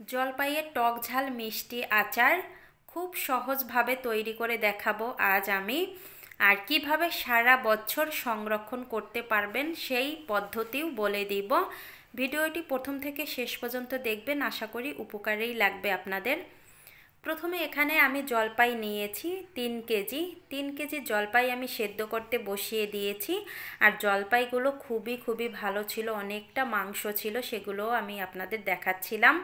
জলপাইয়ের টক ঝাল মিষ্টি আচার খুব সহজভাবে তৈরি করে দেখাবো আজ আমি। আর কিভাবে সারা বছর সংরক্ষণ করতে পারবেন সেই পদ্ধতিও বলে দিব। ভিডিওটি প্রথম থেকে শেষ পর্যন্ত দেখবেন, আশা করি উপকারেই লাগবে আপনাদের। প্রথমে এখানে আমি জলপাই নিয়েছি 3 কেজি জলপাই আমি সেদ্ধ করতে বসিয়ে দিয়েছি। আর জলপাইগুলো খুবই ভালো ছিল, অনেকটা মাংস ছিল, সেগুলো আমি আপনাদের দেখাচ্ছিলাম।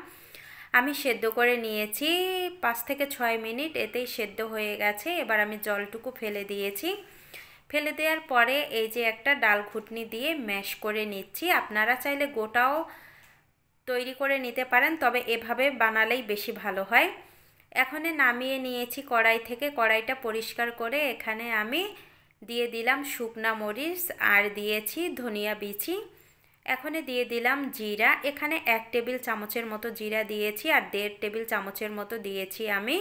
আমি সেদ্ধ করে নিয়েছি 5 থেকে 6 মিনিট, এতেই সেদ্ধ হয়ে গেছে। এবার আমি জলটুকু ফেলে দিয়েছি। ফেলে দেওয়ার পরে এই যে একটা ডাল ঘুটনি দিয়ে ম্যাশ করে নিচ্ছি। আপনারা চাইলে গোটাও তৈরি করে নিতে পারেন, তবে এভাবে বানালেই বেশি ভালো হয়। এখন নামিয়ে নিয়েছি কড়াই থেকে। কড়াইটা পরিষ্কার করে এখানে আমি দিয়ে দিলাম শুকনা মরিচ আর দিয়েছি ধনিয়া বিচি। এখন দিয়ে দিলাম জিরা। এখানে 1 টেবিল চামচের মতো জিরা দিয়েছি আর 1.5 টেবিল চামচের মতো দিয়েছি আমি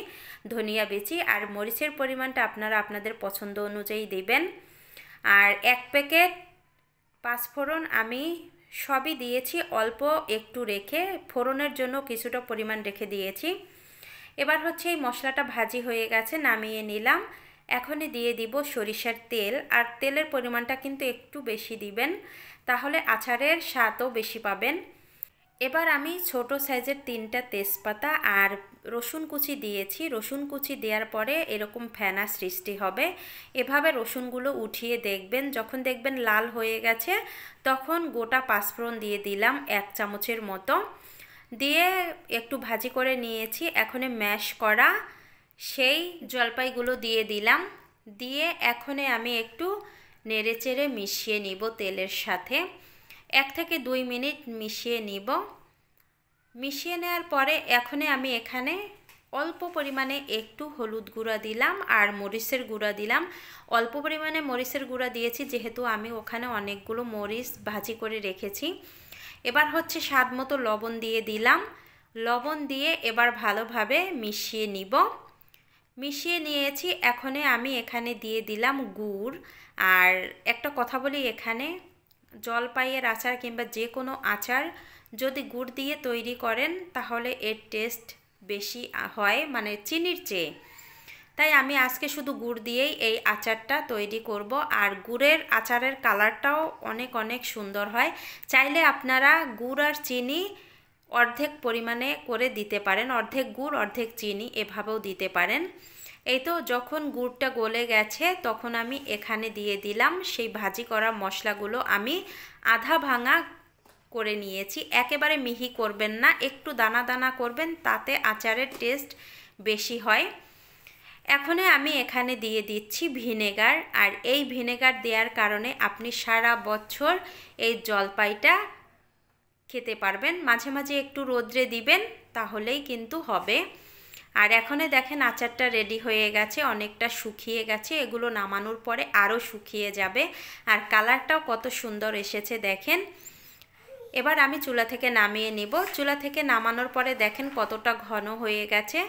ধনিয়া বিচি। আর মরিচের পরিমাণটা আপনারা আপনাদের পছন্দ অনুযায়ী দিবেন। আর 1 প্যাকেট পাঁচফোড়ন আমি সবই দিয়েছি, অল্প একটু রেখে, ফোড়নের জন্য কিছুটা পরিমাণ রেখে দিয়েছি। এবার হচ্ছে এই মশলাটা ভাজি হয়ে গেছে, নামিয়ে নিলাম। এখনই দিয়ে দিব সরিষার তেল। আর তেলের পরিমাণটা কিন্তু একটু বেশি দিবেন, তাহলে আচারের স্বাদও বেশি পাবেন। এবার আমি ছোট সাইজের 3টা তেজপাতা আর রসুন কুচি দিয়েছি। রসুন কুচি দেওয়ার পরে এরকম ফেনা সৃষ্টি হবে। এভাবে রসুনগুলো উঠিয়ে দেখবেন, যখন দেখবেন লাল হয়ে গেছে তখন গোটা পাঁচফোড়ন দিয়ে দিলাম 1 চামচের মতো, দিয়ে একটু ভাজি করে নিয়েছি। এখন ম্যাশ করা সেই জলপাইগুলো দিয়ে দিলাম। দিয়ে এখন আমি একটু নেড়েচেড়ে মিশিয়ে নিব তেলের সাথে। 1 থেকে 2 মিনিট মিশিয়ে নিব। মিশিয়ে নেওয়ার পরে এখন আমি এখানে অল্প পরিমাণে একটু হলুদ গুঁড়া দিলাম আর মরিচের গুঁড়া দিলাম। অল্প পরিমাণে মরিচের গুঁড়া দিয়েছি যেহেতু আমি ওখানে অনেকগুলো মরিচ ভাজি করে রেখেছি। এবার হচ্ছে স্বাদ মতো লবণ দিয়ে দিলাম। লবণ দিয়ে এবার ভালোভাবে মিশিয়ে নিব। মিশিয়ে নিয়েছি। এখন আমি এখানে দিয়ে দিলাম গুড়। আর একটা কথা বলি, এখানে জলপাইয়ের আচার কিংবা যে কোনো আচার যদি গুড় দিয়ে তৈরি করেন তাহলে এর টেস্ট বেশি হয়, মানে চিনির চেয়ে। তাই আমি আজকে শুধু গুড় দিয়েই এই আচারটা তৈরি করব। আর গুড়ের আচারের কালারটাও অনেক সুন্দর হয়। চাইলে আপনারা গুড় আর চিনি অর্ধেক পরিমাণে করে দিতে পারেন, অর্ধেক গুড় অর্ধেক চিনি এভাবেও দিতে পারেন। এই তো যখন গুড়টা গলে গেছে তখন আমি এখানে দিয়ে দিলাম সেই ভাজি করা মশলাগুলো। আমি আধা ভাঙা করে নিয়েছি, একেবারে মিহি করবেন না, একটু দানা দানা করবেন, তাতে আচারের টেস্ট বেশি হয়। এখন আমি এখানে দিয়ে দিচ্ছি ভিনেগার। আর এই ভিনেগার দেওয়ার কারণে আপনি সারা বছর এই জলপাইটা খেতে পারবেন। মাঝে মাঝে একটু রোদ্রে দিবেন, তাহলেই কিন্তু হবে। আর এখন দেখেন আচারটা রেডি হয়ে গেছে, অনেকটা শুকিয়ে গেছে। এগুলো নামানোর পরে আরও শুকিয়ে যাবে। আর কালারটাও কত সুন্দর এসেছে দেখেন। এবার আমি চুলা থেকে নামিয়ে নিব। চুলা থেকে নামানোর পরে দেখেন কতটা ঘন হয়ে গেছে।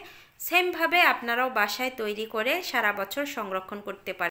সেমভাবে আপনারাও বাসায় তৈরি করে সারা বছর সংরক্ষণ করতে পারেন।